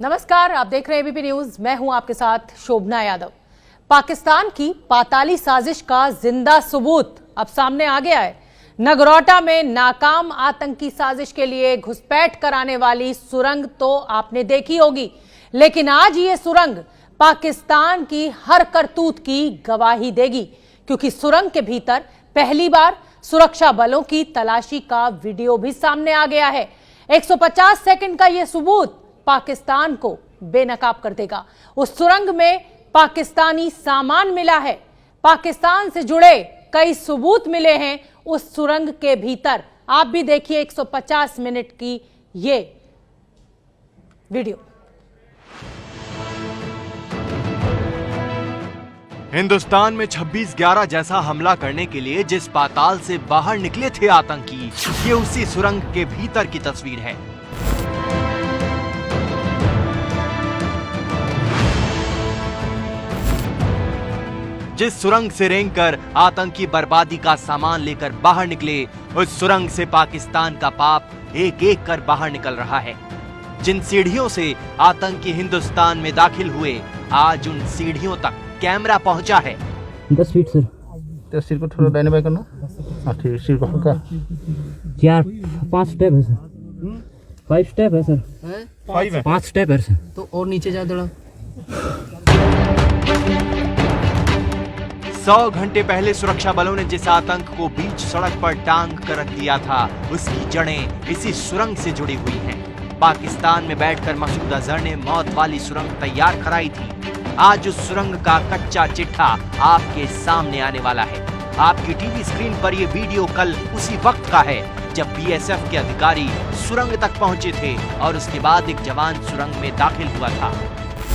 नमस्कार, आप देख रहे हैं एबीपी न्यूज। मैं हूं आपके साथ शोभना यादव। पाकिस्तान की पाताली साजिश का जिंदा सबूत अब सामने आ गया है। नगरोटा में नाकाम आतंकी साजिश के लिए घुसपैठ कराने वाली सुरंग तो आपने देखी होगी, लेकिन आज ये सुरंग पाकिस्तान की हर करतूत की गवाही देगी, क्योंकि सुरंग के भीतर पहली बार सुरक्षा बलों की तलाशी का वीडियो भी सामने आ गया है। 150 सेकंड का यह सबूत पाकिस्तान को बेनकाब कर देगा। उस सुरंग में पाकिस्तानी सामान मिला है, पाकिस्तान से जुड़े कई सबूत मिले हैं उस सुरंग के भीतर। आप भी देखिए 150 मिनट की ये वीडियो। हिंदुस्तान में 26/11 जैसा हमला करने के लिए जिस पाताल से बाहर निकले थे आतंकी, ये उसी सुरंग के भीतर की तस्वीर है। जिस सुरंग से रेंगकर आतंकी बर्बादी का सामान लेकर बाहर निकले, उस सुरंग से पाकिस्तान का पाप एक एक कर बाहर निकल रहा है। जिन सीढ़ियों से आतंकी हिंदुस्तान में दाखिल हुए, आज उन सीढ़ियों तक कैमरा पहुंचा है। 10 फीट सर। तो सिर को थोड़ा दाहिने बाएं करना। हाँ ठीक, सिर को हल्का। 5 स्टेप है सर। 5 स्टेप है सर। 5 है। 5 स्टेप है सर। तो और नीचे जा दड़ा। 100 घंटे पहले सुरक्षा बलों ने जिस आतंक को बीच सड़क पर टांग कर रख दिया था, उसकी जड़ें इसी सुरंग से जुड़ी हुई हैं। पाकिस्तान में बैठकर मसूद अजहर ने मौत वाली सुरंग तैयार कराई थी। आज उस सुरंग का कच्चा चिट्ठा आपके सामने आने वाला है। आपकी टीवी स्क्रीन पर यह वीडियो कल उसी वक्त का है जब बीएसएफ के अधिकारी सुरंग तक पहुंचे थे और उसके बाद एक जवान सुरंग में दाखिल हुआ था।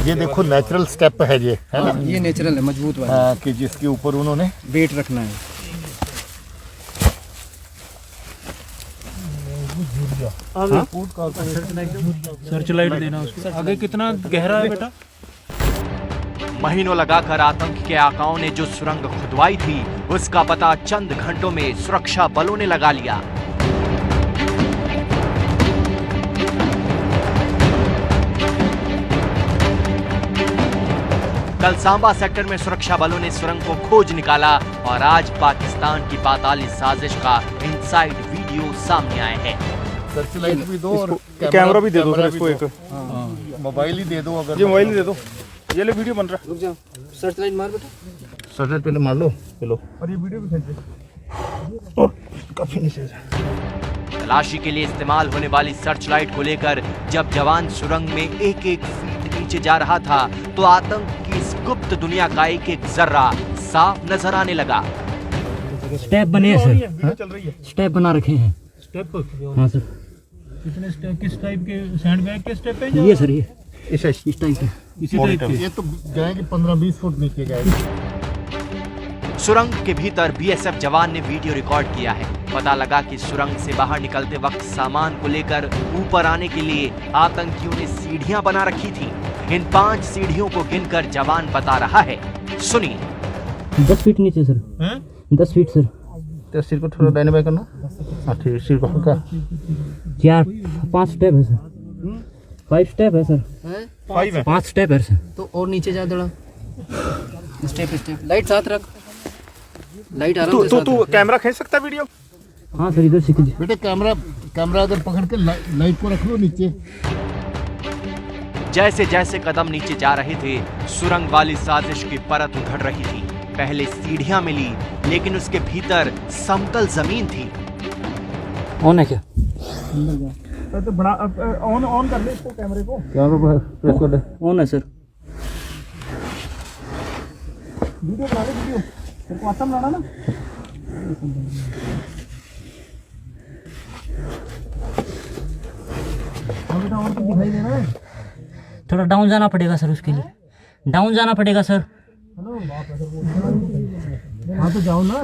ये देखो नेचुरल स्टेप है ये, है ना? ये नेचुरल है, मजबूत वाला। हाँ, कि जिसके ऊपर उन्होंने वेट रखना है। सर्च लाइट देना उसको। आगे कितना गहरा है बेटा? महीनों लगाकर आतंक के आकाओं ने जो सुरंग खुदवाई थी, उसका पता चंद घंटों में सुरक्षा बलों ने लगा लिया। कल सांबा सेक्टर में सुरक्षा बलों ने सुरंग को खोज निकाला और आज पाकिस्तान की पाताली साजिश का इनसाइड वीडियो सामने आए हैं। सर्च लाइट भी दो और कैमरा भी दे दो सर इसको एक। मोबाइल ही दे दो। अगर ये मोबाइल ही दे दो, ये ले वीडियो बन रहा। रुक जाओ, सर्च लाइट मार बेटा। सर्च लाइट पहले मार लो, चलो। और ये वीडियो भी खींच दे। और काफी नीचे जा। तलाशी के लिए इस्तेमाल होने वाली सर्च लाइट को लेकर जब जवान सुरंग में एक एक फीट नीचे जा रहा था, तो आतंक की इस गुप्त दुनिया का एक एक जर्रा साफ नजर आने लगा। स्टेप बने हैं सर। वीडियो चल रही है। स्टेप बना रखे हैं। स्टेप? हाँ सर। कितने स्टेप? किस टाइप के? सैंडबैग के स्टेप पे? ये सर, ये इस टाइप के। इसी टाइप के। ये तो जाएंगे 15-20 फुट नीचे जाएंगे। सुरंग के भीतर बीएसएफ जवान ने वीडियो रिकॉर्ड किया है। पता लगा कि सुरंग से बाहर निकलते वक्त सामान को लेकर ऊपर आने के लिए आतंकियों ने सीढ़ियां बना रखी थी। इन 5 सीढ़ियों को गिनकर जवान बता रहा है, सुनिए। 10 फीट नीचे सर। 10 feet sir. तो सिर को थोड़ा दाहिने बाएं करना। हाँ ठीक, सिर को हल्का। 5 स्टेप है सर। 5 स्टेप है सर। 5 है। 5 स्टेप है सर। तो और नीचे जा दड़ा। स्टेप लाइट साथ रख। लाइट आराम से साथ तू रख। कैमरा खींच सकता है वीडियो? हाँ सर, इधर से कीजिए। बेटे कैमरा अगर पकड़ के लाइट को रख लो नीचे। जैसे जैसे कदम नीचे जा रहे थे, सुरंग वाली साजिश की परत उघड़ रही थी। पहले सीढ़ियां मिली, लेकिन उसके भीतर समतल जमीन थी। ऑन है क्या? तो बड़ा ऑन कर ले इसको, कैमरे को। कैमरा प्रेस कर दे। ऑन है सर। वीडियो बना ले, वीडियो। तेरे को आता बनाना ना? और तो दिखाई दे रहा है। थोड़ा डाउन जाना पड़ेगा सर, उसके लिए डाउन जाना पड़ेगा सर। हाँ तो जाओ ना।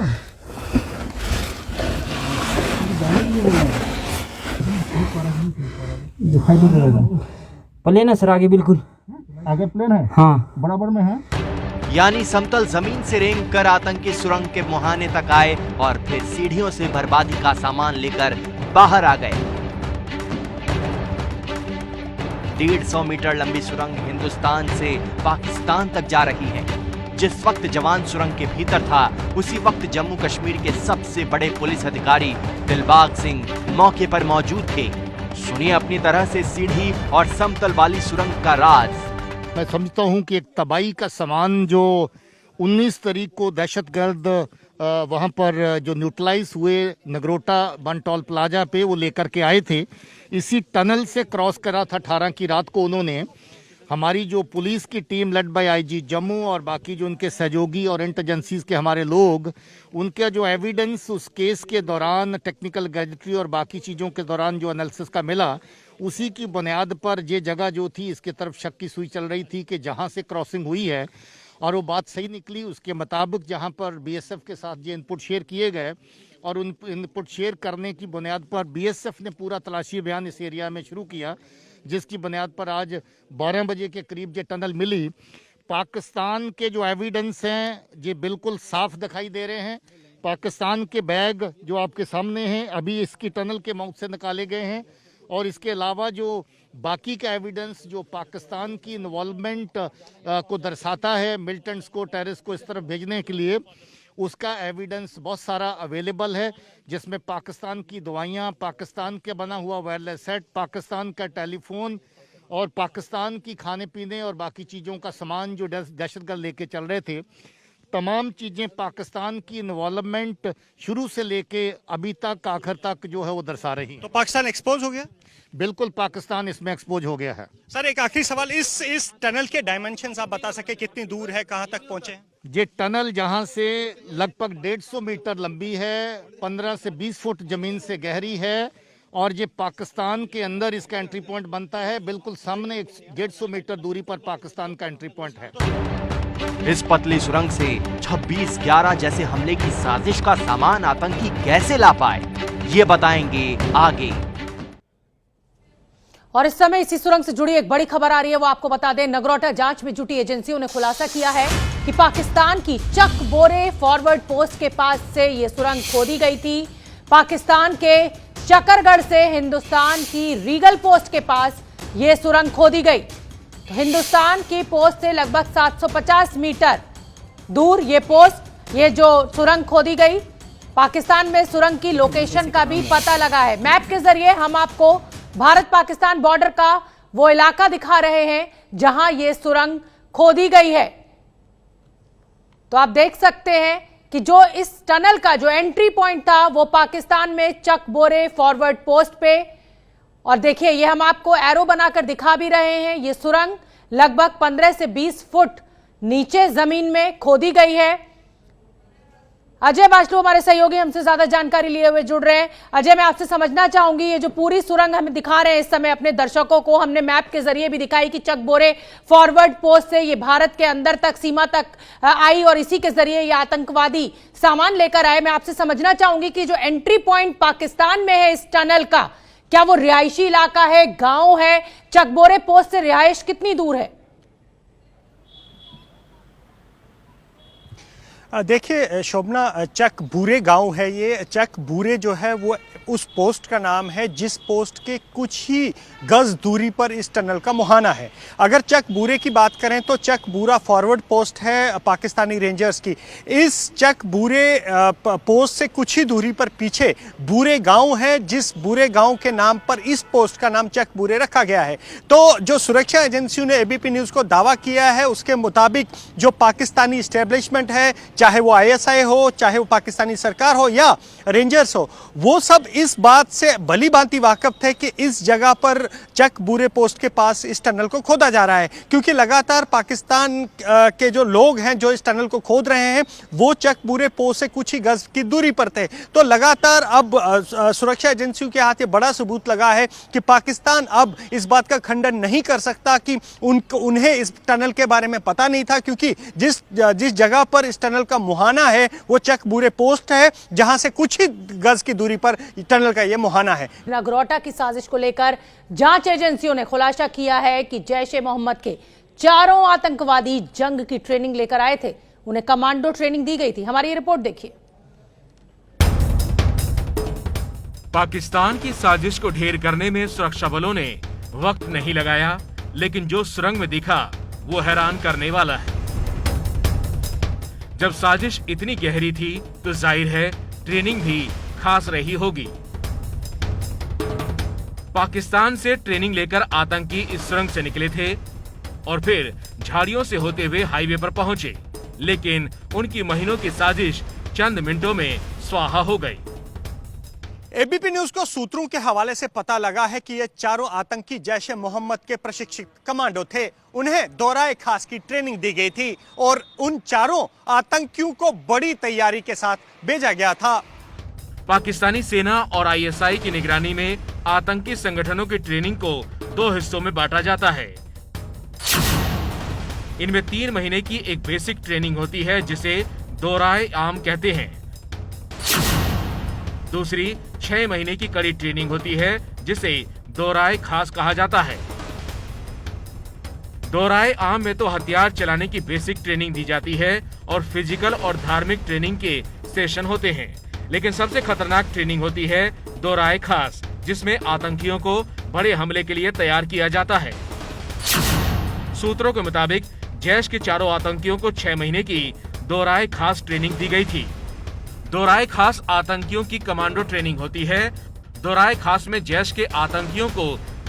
दिखाई नहीं दे रहा। प्लेन है सर आगे, बिल्कुल आगे प्लेन है। हाँ बराबर में है। यानी समतल जमीन से रेंग कर आतंकी सुरंग के मुहाने तक आए और फिर सीढ़ियों से बर्बादी का सामान लेकर बाहर आ गए। 150 मीटर लंबी सुरंग हिंदुस्तान से पाकिस्तान तक जा रही है। जिस वक्त जवान सुरंग के भीतर था, उसी वक्त जम्मू कश्मीर के सबसे बड़े पुलिस अधिकारी दिलबाग सिंह मौके पर मौजूद थे। सुनिए अपनी तरह से सीढ़ी और समतल वाली सुरंग का राज। मैं समझता हूं कि एक तबाही का सामान जो 19 तारीख को दहशतगर्द वहां पर जो न्यूट्रलाइज हुए नगरोटा बनटॉल प्लाजा पे, वो लेकर के आए थे। इसी टनल से क्रॉस करा था 18 की रात को उन्होंने। हमारी जो पुलिस की team led by IG Jammu और बाकी जो उनके सहयोगी और इंटेलिजेंसीज के हमारे लोग, उनका जो एविडेंस उस केस के दौरान टेक्निकल गैजेटरी और बाकी चीज़ों के दौरान जो एनालिसिस का मिला, उसी की बुनियाद पर ये जगह जो थी इसकी तरफ शक की सुई चल रही थी कि जहाँ से क्रॉसिंग हुई है, और वो बात सही निकली। उसके मुताबिक जहाँ पर बीएसएफ के साथ ये इनपुट शेयर किए गए और उन इनपुट शेयर करने की बुनियाद पर बीएसएफ ने पूरा तलाशी अभियान इस एरिया में शुरू किया, जिसकी बुनियाद पर आज 12 बजे के करीब ये टनल मिली। पाकिस्तान के जो एविडेंस हैं ये बिल्कुल साफ दिखाई दे रहे हैं। पाकिस्तान के बैग जो आपके सामने हैं अभी इसकी टनल के माउथ से निकाले गए हैं, और इसके अलावा जो बाकी का एविडेंस जो पाकिस्तान की इन्वॉल्वमेंट को दर्शाता है मिलिटेंट्स को, टेररिस्ट को इस तरफ भेजने के लिए, उसका एविडेंस बहुत सारा अवेलेबल है, जिसमें पाकिस्तान की दवाइयाँ, पाकिस्तान के बना हुआ वायरलेस सेट, पाकिस्तान का टेलीफोन और पाकिस्तान की खाने पीने और बाकी चीज़ों का सामान जो दहशतगर्द लेके चल रहे थे, तमाम चीज़ें पाकिस्तान की इन्वॉल्वमेंट शुरू से लेके अभी तक आखिर तक जो है वो दर्शा रही है। तो पाकिस्तान एक्सपोज हो गया? बिल्कुल पाकिस्तान इसमें एक्सपोज हो गया है। सर एक आखिरी सवाल, इस टनल के डायमेंशंस आप बता सके, कितनी दूर है, कहां तक पहुंचे? ये टनल जहां से लगभग 150 मीटर लंबी है, 15 से 20 फुट जमीन से गहरी है, और ये पाकिस्तान के अंदर इसका एंट्री पॉइंट बनता है। बिल्कुल सामने 150 मीटर दूरी पर पाकिस्तान का एंट्री पॉइंट है। इस पतली सुरंग से 26/11 जैसे हमले की साजिश का सामान आतंकी कैसे ला पाए, ये बताएंगे आगे। और इस समय इसी सुरंग से जुड़ी एक बड़ी खबर आ रही है, वो आपको बता दें। नगरोटा जांच में जुटी एजेंसियों ने खुलासा किया है कि पाकिस्तान की चक बोरे फॉरवर्ड पोस्ट के पास से ये सुरंग खोदी गई थी। पाकिस्तान के चकरगढ़ से हिंदुस्तान की रीगल पोस्ट के पास ये सुरंग खोदी गई। तो हिंदुस्तान की पोस्ट से लगभग 750 मीटर दूर ये पोस्ट, ये जो सुरंग खोदी गई, पाकिस्तान में सुरंग की लोकेशन का भी पता लगा है। मैप के जरिए हम आपको भारत पाकिस्तान बॉर्डर का वो इलाका दिखा रहे हैं जहां ये सुरंग खोदी गई है। तो आप देख सकते हैं कि जो इस टनल का जो एंट्री पॉइंट था वो पाकिस्तान में चक बोरे फॉरवर्ड पोस्ट पे, और देखिए ये हम आपको एरो बनाकर दिखा भी रहे हैं। ये सुरंग लगभग 15 से 20 फुट नीचे जमीन में खोदी गई है। अजय बाचलू हमारे सहयोगी हमसे ज्यादा जानकारी लिए हुए जुड़ रहे हैं। अजय, मैं आपसे समझना चाहूंगी, ये जो पूरी सुरंग हमें दिखा रहे हैं इस समय अपने दर्शकों को, हमने मैप के जरिए भी दिखाई कि चक बोरे फॉरवर्ड पोस्ट से ये भारत के अंदर तक, सीमा तक आई और इसी के जरिए ये आतंकवादी सामान लेकर आए। मैं आपसे समझना चाहूंगी कि जो एंट्री पॉइंट पाकिस्तान में है इस टनल का, क्या वो रिहायशी इलाका है, गांव है? चकबोरे पोस्ट से रिहायश कितनी दूर है? देखिए शोभना, चक बूरे गांव है ये। चक बूरे जो है वो उस पोस्ट का नाम है जिस पोस्ट के कुछ ही गज दूरी पर इस टनल का मुहाना है। अगर चक बूरे की बात करें तो चक बूरा फॉरवर्ड पोस्ट है पाकिस्तानी रेंजर्स की। इस चक बूरे पोस्ट से कुछ ही दूरी पर पीछे बूरे गांव है, जिस बूरे गांव के नाम पर इस पोस्ट का नाम चक बूरे रखा गया है। तो जो सुरक्षा एजेंसियों ने एबीपी न्यूज़ को दावा किया है उसके मुताबिक जो पाकिस्तानी इस्टेब्लिशमेंट है, चाहे वो आईएसआई हो, चाहे वो पाकिस्तानी सरकार हो या रेंजर्स हो, वो सब इस बात से भली भांति वाकिफ थे कि इस जगह पर चक बूरे पोस्ट के पास इस टनल को खोदा जा रहा है, क्योंकि लगातार पाकिस्तान के जो लोग हैं जो इस टनल को खोद रहे हैं वो चक बूरे पोस्ट से कुछ ही गज की दूरी पर थे। तो लगातार अब सुरक्षा एजेंसियों के हाथ ये बड़ा सबूत लगा है कि पाकिस्तान अब इस बात का खंडन नहीं कर सकता कि उन्हें इस टनल के बारे में पता नहीं था, क्योंकि जिस जगह पर इस टनल का मुहाना है वो चक बूरे पोस्ट है, जहां से कुछ ही गज की दूरी पर टनल का ये मुहाना है। नगरोटा की साजिश को लेकर जांच एजेंसियों ने खुलासा किया है कि जैश-ए-मोहम्मद के 4 आतंकवादी जंग की ट्रेनिंग लेकर आए थे, उन्हें कमांडो ट्रेनिंग दी गई थी। हमारी ये रिपोर्ट देखिए। पाकिस्तान की साजिश को ढेर करने में सुरक्षा बलों ने वक्त नहीं लगाया। लेकिन जो सुरंग में दिखा वो हैरान करने वाला है। जब साजिश इतनी गहरी थी तो जाहिर है ट्रेनिंग भी खास रही होगी। पाकिस्तान से ट्रेनिंग लेकर आतंकी इस सुरंग से निकले थे और फिर झाड़ियों से होते हुए हाईवे पर पहुंचे, लेकिन उनकी महीनों की साजिश चंद मिनटों में स्वाहा हो गई। एबीपी न्यूज को सूत्रों के हवाले से पता लगा है कि ये चारों आतंकी जैश ए मोहम्मद के प्रशिक्षित कमांडो थे। उन्हें दौराए खास की ट्रेनिंग दी गई थी और उन चारों आतंकियों को बड़ी तैयारी के साथ भेजा गया था। पाकिस्तानी सेना और आईएसआई की निगरानी में आतंकी संगठनों की ट्रेनिंग को 2 हिस्सों में बांटा जाता है। इनमें 3 महीने की एक बेसिक ट्रेनिंग होती है जिसे दौराए आम कहते हैं। दूसरी 6 महीने की कड़ी ट्रेनिंग होती है जिसे दौराए खास कहा जाता है। दौराए आम में तो हथियार चलाने की बेसिक ट्रेनिंग दी जाती है और फिजिकल और धार्मिक ट्रेनिंग के सेशन होते हैं, लेकिन सबसे खतरनाक ट्रेनिंग होती है दौराए खास, जिसमें आतंकियों को बड़े हमले के लिए तैयार किया जाता है। सूत्रों के मुताबिक जैश के चारों आतंकियों को 6 महीने की दौराए खास ट्रेनिंग दी गई थी। दौराए खास आतंकियों की कमांडो ट्रेनिंग होती है। दौराए खास में जैश के आतंकियों को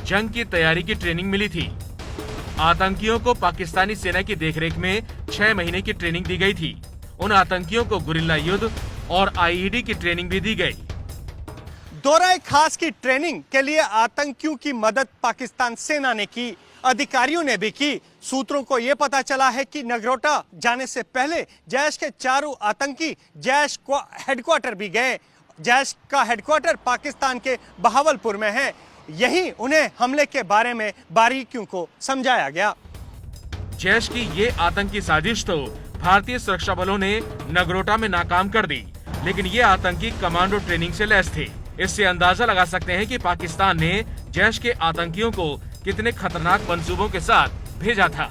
जंग की तैयारी की ट्रेनिंग मिली थी। आतंकियों को पाकिस्तानी सेना की देखरेख में 6 महीने की ट्रेनिंग दी गई थी। उन आतंकियों को गुरिल्ला युद्ध और आईईडी की ट्रेनिंग भी दी गई। दौराए खास की ट्रेनिंग के लिए आतंकियों की मदद पाकिस्तान सेना ने की, अधिकारियों ने भी की। सूत्रों को यह पता चला है कि नगरोटा जाने से पहले जैश के चारों आतंकी जैश को हेडक्वार्टर भी गए। जैश का हेडक्वार्टर पाकिस्तान के बहावलपुर में है। यहीं उन्हें हमले के बारे में बारीकियों को समझाया गया। जैश की ये आतंकी साजिश तो भारतीय सुरक्षा बलों ने नगरोटा में नाकाम कर दी, लेकिन ये आतंकी कमांडो ट्रेनिंग से लैस थे। इससे अंदाजा लगा सकते हैं कि पाकिस्तान ने जैश के आतंकियों को कितने खतरनाक मंसूबों के साथ भेजा था।